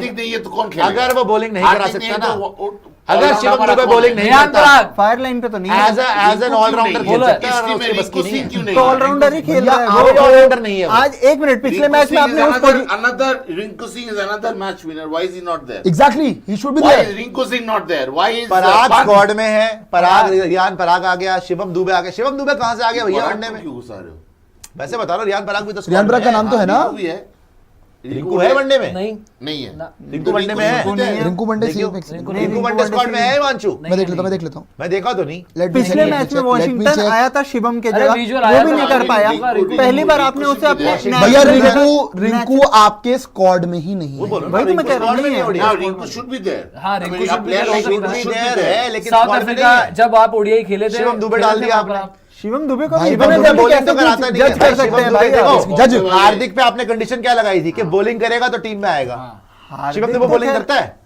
नहीं है तो कौन खेलेगा? अगर वो बॉलिंग नहीं करा सकता ना, अगर all-rounder शिवम दुबे कौन बॉलिंग है? नहीं करता, फायर लाइन पे तो नहीं है। एज एन ऑलराउंडर खेल सकता है, और उसकी बस की नहीं है। तो ऑलराउंडर ही खेल रहा है वो वो। ऑलराउंडर नहीं है वो। आज एक मिनट, पिछले मैच में आपने उसको another Rinku Singh is another match winner. Why is he not there? Exactly, he should be Why there. is Rinku Singh not there? Why is Parag Pant- squad में है, पराग रियान पराग आ गया, शिवम दुबे आ गया। शिवम दुबे कहां से आ गया भैया पराग वनडे को में? क्यों घुसा रहे हो? वैसे बता रहा हूं, रियान पराग भी तो रियान पराग का नाम तो है ना? रिंकू भी है। रिंकू है वनडे में? नहीं नहीं है। रिंकू वनडे में है? रिंकू वनडे से रिंकू वनडे स्क्वाड में है वांचू? मैं देख लेता हूं। मैं देखा तो नहीं। पिछले मैच में वॉशिंगटन आया था शिवम के अरे जगह, visual वो आया भी था, नहीं कर पाया। रिंकू- पहली बार आपने उसे अपने भैया natural- रिंकू आपके स्क्वाड में ही नहीं वो है। बोलो ना, भाई तो मैं कह रहा हूं, रिंकू नहीं है। स्क्वाड में Now नहीं है। Rinku should be there. हाँ, I mean, Rinku a should be player there, like हो Rinku सकता should be है, there. लेकिन साउथ स्क्वाड में अफ्रीका नहीं है। जब आप ओडीआई खेले थे, शिवम दुबे खेले डाल थे दिया वहाँ पर आपने। शिवम दुबे को भाई, शिवम शिवम दुबे बॉलिंग तो कैसे कराता नहीं है। जज कर सकते हैं भाई? देखो, जज हार्दिक पे आपने कंडीशन क्या लगाई थी कि बॉलिंग करेगा तो टीम में आएगा। शिवम दुबे बॉलिंग करता है?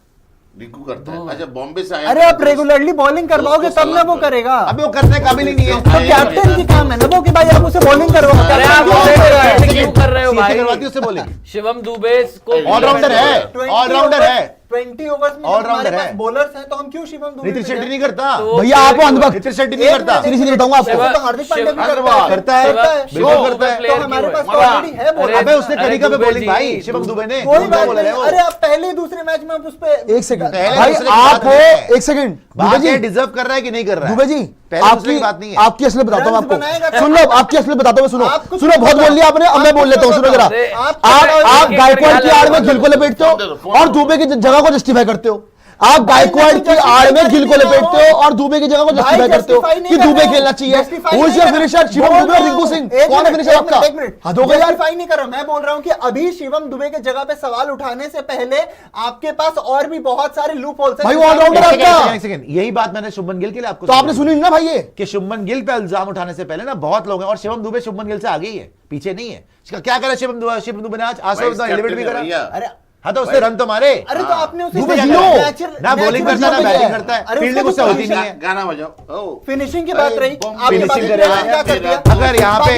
रिंकू करता है। अच्छा बॉम्बे से आया। अरे आप रेगुलरली बॉलिंग करवाओगे तब ना वो करेगा। अबे वो करने काबिल ही नहीं है। तो कैप्टन की काम है ना वो कि भाई आप उसे बॉलिंग करवाओ। अरे आप कैप्टन क्यों कर रहे हो सीएसके भाई? करवाती है उससे बॉलिंग। शिवम दुबे को ऑलराउंडर है, ऑलराउंडर है। 20 ओवर्स में All-rounder हमारे है। पास बॉलर्स हैं तो हम क्यों शिवम दुबे नितिन पे शेट्टी जाएं? नहीं करता। तो भैया आप अंधभक्त। नितिन शेट्टी नहीं करता। सीरियसली बताऊंगा आपको। वो तो हार्दिक पांड्या भी शिवम- करता है। करता है, बिल्कुल करता है। तो हमारे पास तो मगर- ऑलरेडी है बॉलर। अबे उसने अरे करी कब दुबे बॉलिंग जी, भाई? शिवम दुबे ने कोई बात बॉलर है नहीं। वो। अरे आप पहले ही दूसरे मैच में आप उस पे एक सेकंड पहले भाई, दूसरे की आप बात हो, नहीं है। एक सेकंड दुबे बात जी, है डिजर्व कर रहा है कि नहीं कर रहा है? दुबे जी, पहले दूसरे की बात नहीं है। आपकी असलियत बताता हूँ रन्स बनाएगा आपको। सुन लो, आपकी असलियत बताता हूँ, सुनो आप कुछ सुनो, बहुत बोल लिया आपने, अब मैं बोल लेता हूँ, सुनो जरा। अरे, आप गायकवाड़ की आड़ में गिल को लपेटते हो और दुबे की जगह को जस्टिफाई करते हो। आप गायकवाड़ की आड़ में गिल को लपेटते हो और दुबे की जगह को जस्टिफाई करते हो कि दुबे खेलना चाहिए। वो इज फिनिशर शिवम दुबे और रिंकू सिंह, कौन है फिनिशर आपका? हद हो गया यार। जस्टिफाई नहीं कर रहा, मैं बोल रहा हूँ कि अभी शिवम दुबे के जगह पे सवाल उठाने से पहले आपके पास और भी बहुत सारे लूप होल्स हैं। भाई, वो ऑलराउंडर एक सेकंड, आपका। एक सेकंड। यही बात मैंने शुभमन गिल के लिए आपको तो आपने सुनी ना भाई ये कि शुभमन गिल पे इल्जाम उठाने से पहले ना बहुत लोग हैं, और शिवम दुबे शुभमन गिल से आगे ही है, पीछे नहीं है। इसका क्या करा शिवम दुबे ने? आज Vice तो एलिवेट भी captain है करा। भैया। अरे हाँ तो उसने रन तो मारे। अरे तो आपने उसे दुबे क्या जीरो। करा? natural- ना बॉलिंग natural करता है ना पे बैटिंग गया। करता है, अरे फील्डिंग उसको उससे तो होती नहीं है। गाना बजाओ। ओ फिनिशिंग की बात अरे, रही, बॉम्बे आपके फिनिशिंग पास करेगा। क्या कर दिया? अगर यहाँ पे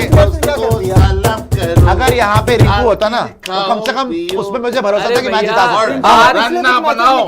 अगर यहाँ पे रिंकू होता ना तो कम से कम उसमें मुझे भरोसा था कि मैच जिता सकता है। बात- रन ना बनाओ।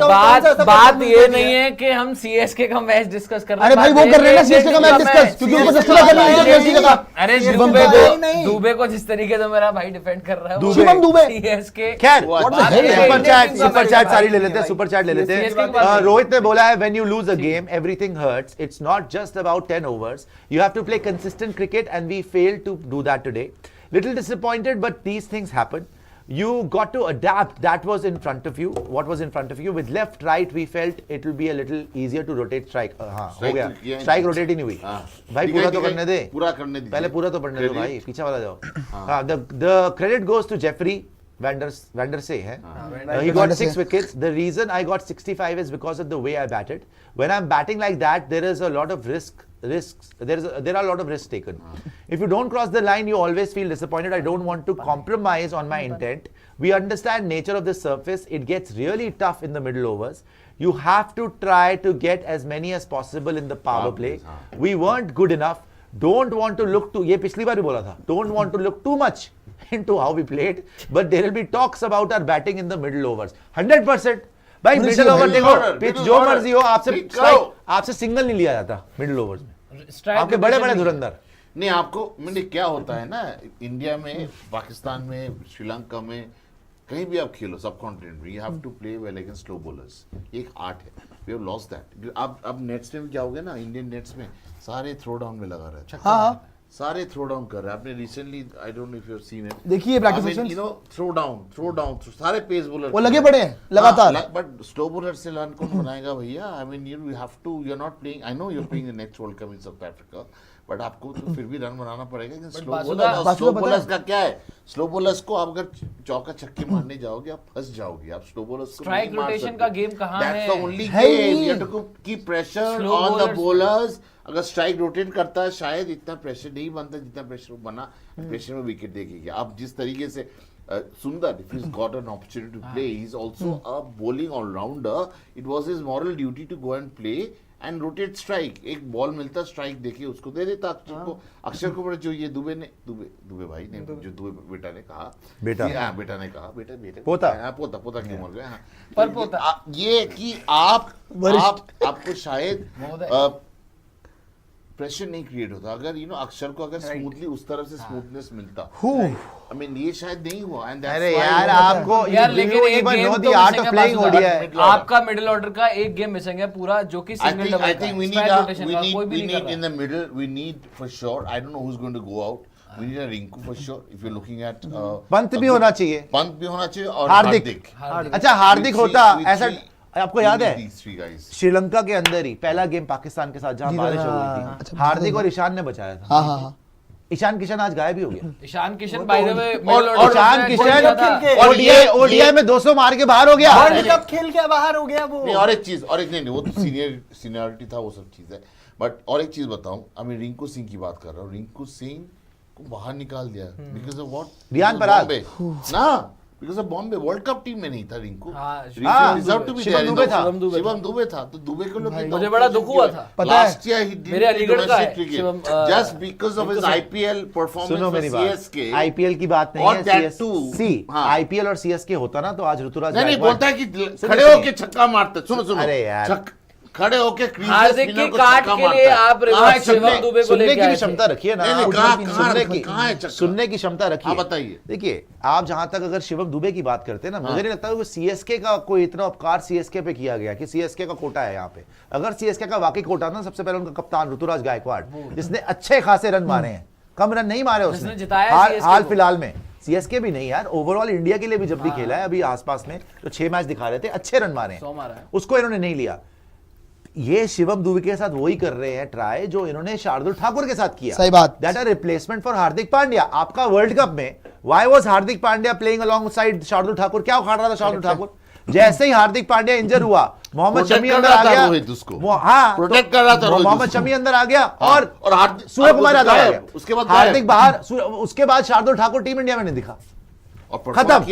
बात ये नहीं है कि हम सीएसके का मैच डिस्कस कर रहे हैं। अरे भाई, वो बात कर रहे हैं ना ये है CSK का कि मैच मैं- डिस्कस, क्योंकि उनको CSK जस्टिफाई करना है नहीं, CSK का। अरे CSK दुबे नहीं, नहीं। को दुबे को जिस तरीके से मेरा भाई डिफेंड कर रहा है शिवम दुबे। सीएसके खैर What the hell? Super chat सारी ले लेते हैं, सुपर चैट ले लेते हैं। CSK की बात नहीं। रोहित ने बोला है when you lose a game everything hurts, it's not just about 10 overs, you have to play consistent cricket and we failed to do that today, little disappointed but these things happen, you got to adapt, that was in front of you, what was in front of you, with left right we felt it will be a little easier to rotate strike, हाँ हो गया, strike rotate ही नहीं हुई भाई, पूरा तो करने दे, पूरा करने दे, पहले पूरा तो पढ़ने दो भाई, पीछे वाला जाओ। हाँ, the credit goes to Jeffrey Vandersay है, he got 6 wickets. The reason I got 65 is because of the way I batted. When I'm batting like that, there is a lot of risks. There are a lot of risks taken. If you don't cross the line, you always feel disappointed. I don't want to compromise on my intent. We understand nature of the surface. It gets really tough in the middle overs. You have to try to get as many as possible in the power play. We weren't good enough. Don't want to look too. ये पिछली बार भी बोला था. Don't want to look too much into how we played. But there will be talks about our batting in the middle overs. 100%. भाई middle over देखो, pitch जो मर्जी हो, आपसे सिंगल नहीं लिया जाता मिडिल ओवर्स में, आपके बड़े बड़े धुरंधर नहीं। आपको मैंने क्या होता है ना, इंडिया में, पाकिस्तान में, श्रीलंका में, कहीं भी आप खेलो सब कॉन्टिनेंट में, you have to play well against slow bowlers. ये एक आर्ट है, वी हैव लॉस्ट दैट। अब नेट्स में क्या हो गया ना, इंडियन नेट्स में सारे थ्रो डाउन में लगा रहे हैं। हाँ, सारे थ्रो डाउन कर रहे हैं। आपने recently, I don't know if you have seen it, देखिए practice sessions, you know throw down सारे पेस बॉलर वो लगे पड़े हैं लगातार। बट स्लो बॉलर से रन कौन बनाएगा भैया? I mean you have to, you are not playing, I know you are playing the next world cup in South Africa, but आपको तो फिर भी रन बनाना पड़ेगा। स्लो बॉलर्स का क्या है, स्लो बॉलर्स को आप अगर चौका छक्के मारने जाओगे आप फंस जाओगे। आप स्लो बॉलर्स को स्ट्राइक रोटेशन का गेम कहां है? That's the only game, you have to keep pressure on the bowlers. अगर स्ट्राइक रोटेट करता है शायद इतना प्रेशर नहीं बनता जितना प्रेशर बना, प्रेशर में विकेट देखेगी। आप जिस तरीके से Sundar, if he's got an opportunity to play, he's also a bowling all-rounder. It was his moral duty to go and play and rotate strike. एक बॉल मिलता स्ट्राइक देखिए उसको दे देता अक्षर को. अक्षर को जो ये दुबे भाई ने जो दुबे बेटा ने कहा, बेटा ने कहा पोता क्यों मर गया, पर पोता ये कि आपको शायद प्रेशर नहीं क्रिएट होता अगर अक्षर को अगर स्मूथली उस तरफ से स्मूथनेस मिलता. आई मीन ये शायद नहीं हुआ. एंड अरे यार आपको यार लेकिन एक गेम तो आर्ट ऑफ प्लेइंग ओडीआई है. आपका मिडिल ऑर्डर का एक गेम मिसिंग है पूरा, जो कि single double. I think we need in the middle, we need for sure. I don't know who's going to go out. We need a Rinku for sure. If you're looking at Pant भी होना चाहिए. पंत भी होना चाहिए और हार्दिक. अच्छा हार्दिक होता ऐसा. आपको याद है these three guys. श्रीलंका के अंदर ही पहला गेम पाकिस्तान के साथ जहां बारिश हो गई थी, हार्दिक और ईशान ने बचाया था. हाँ. ईशान किशन आज गायब ही हो गया. Ishan Kishan by the way और ईशान किशन ओडीआई में 200 मार के बाहर हो गया. वर्ल्ड कप खेल के बाहर हो गया वो. नहीं और एक चीज नहीं वो तो सीनियरिटी था, वो सब चीज है. बट और एक चीज बताऊं, अभी रिंकू सिंह की बात कर रहा हूँ. रिंकू सिंह को बाहर निकाल दिया because of what? Riyan Parag ना, because of Bombay world cup team में नहीं था रिंकू. शिवम दुबे था तो दुबे को लोग मुझे बड़ा दुख हुआ था. लास्ट ईयर ही मेरे अलीगढ़ का है just because of his IPL performance. सुनो मेरी बात, सीएसके आईपीएल की बात नहीं और है. that too. आईपीएल और सीएसके होता ना तो आज ऋतुराज नहीं बोलता है कि खड़े होके छक्का मारते. सुनो अरे यार खड़े होके हार्दिक के काट के लिए आप रिवर्स शिवम दुबे को सुनने लेके की आए भी थे. क्षमता रखिए ना. सुनने की क्षमता रखिए. बताइए. देखिए आप जहां तक अगर शिवम दुबे की बात करते हैं ना, मुझे नहीं लगता कि सीएसके का कोई इतना उपकार सीएसके पे किया गया कि सीएसके का कोटा है यहाँ पे. अगर सीएसके का वाकई कोटा था, सबसे पहले उनका कप्तान ऋतुराज गायकवाड़ जिसने अच्छे खासे रन मारे हैं, कम रन नहीं मारे उसने जिताया हाल फिलहाल में. सीएसके भी नहीं यार, ओवरऑल इंडिया के लिए भी जब भी खेला है अभी आसपास में तो 6 मैच दिखा रहे थे, अच्छे रन मारे हैं, उसको इन्होंने नहीं लिया. ये शिवम दुबे के साथ वही कर रहे हैं ट्राई जो इन्होंने शार्दुल ठाकुर के साथ किया. सही बात. That are replacement for Hardik Pandya. आपका वर्ल्ड कप में why was Hardik Pandya playing alongside Shardul Thakur? क्या उखाड़ रहा था शार्दुल ठाकुर? जैसे ही हार्दिक पांड्या इंजर हुआ, मोहम्मद शमी अंदर आ गया. हाँ, प्रोटेक्ट कर रहा था. मोहम्मद शमी अंदर आ गया और सूर्य कुमार यादव आ गया. उसके बाद हार्दिक बाहर. उसके बाद शार्दुल ठाकुर टीम इंडिया में नहीं दिखा. खत्म.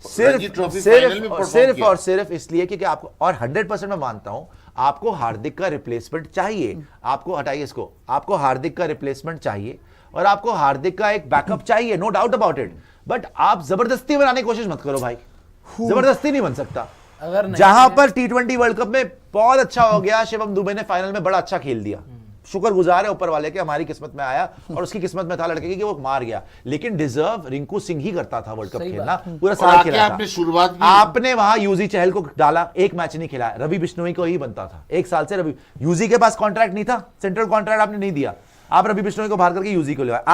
सिर्फ और सिर्फ इसलिए क्योंकि आपको, और 100% मैं मानता हूं आपको हार्दिक का रिप्लेसमेंट चाहिए. आपको हटाइए इसको, आपको हार्दिक का रिप्लेसमेंट चाहिए और आपको हार्दिक का एक बैकअप चाहिए, no doubt about it. But आप जबरदस्ती बनाने की कोशिश मत करो भाई, जबरदस्ती नहीं बन सकता. अगर जहां पर T20 वर्ल्ड कप में बहुत अच्छा हो गया, शिवम दुबे ने फाइनल में बड़ा अच्छा खेल दिया, शुक्रगुजार है ऊपर वाले के, हमारी किस्मत में आया और उसकी किस्मत में था लड़के की कि वो मार गया. लेकिन डिजर्व रिंकू सिंह ही करता था वर्ल्ड कप खेलना, पूरा साल खेला था. आपने शुरुआत आपने वहां यूजी चहल को डाला, एक मैच नहीं खेला. रवि बिश्नोई को ही बनता था एक साल से. रवि यूजी के पास कॉन्ट्रैक्ट नहीं था, सेंट्रल कॉन्ट्रैक्ट आपने नहीं दिया, आप रवि बिश्नोई को बाहर करके यूजी को ले आए.